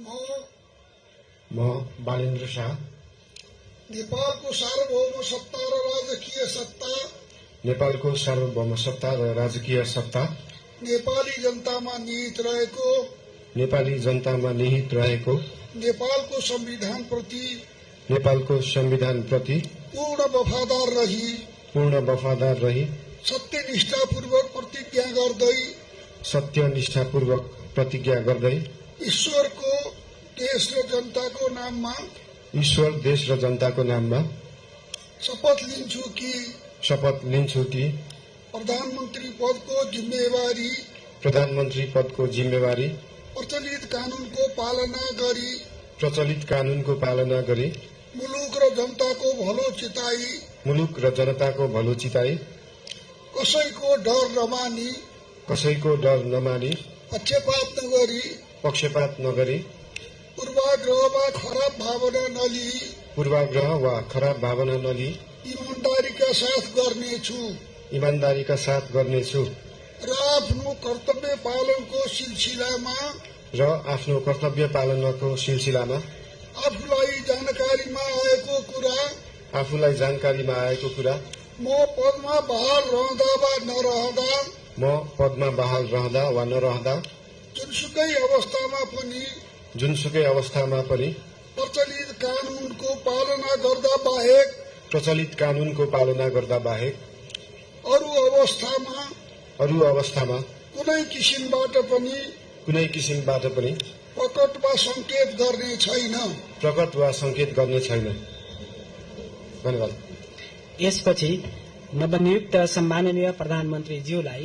म बालेन्द्र शाह नेपालको सार्वभौम सत्ता र राजकीय सत्ता नेपालको सार्वभौम सत्ता र राजकीय सत्ता नेपाली जनतामा निहित रहेको नेपालको संविधान प्रति पूर्ण वफादार रही सत्यनिष्ठापूर्वक प्रतिज्ञा गर्दै ईश्वर, देश र जनताको नाममा शपथ लिन्छु कि प्रधानमन्त्री पदको जिम्मेवारी प्रचलित कानूनको पालना गरी मुलुक र जनताको भलो चिताई कसैको डर नमानी पक्षपात नगरी पूर्वाग्रह वा खराब भावना नलिई ईमानदारीका साथ गर्नेछु र आफ्नो कर्तव्य पालनको सिलसिलामा आफूलाई जानकारीमा आएको कुरा म पदमा बहाल रहँदा वा नरहँदा जुनसुकै अवस्थामा पनि प्रचलित कानूनको पालना गर्दा बाहेक अरू अवस्थामा कुनै किसिमबाट पनि प्रकट वा संकेत गर्ने छैन। धन्यवाद। यसपछि नवनियुक्त सम्माननीय प्रधानमन्त्रीज्यूलाई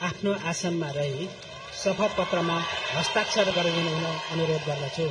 आफ्नो आसनमा रही शपथ पत्रमा हस्ताक्षर गरिदिनु हुन अनुरोध गर्दछु।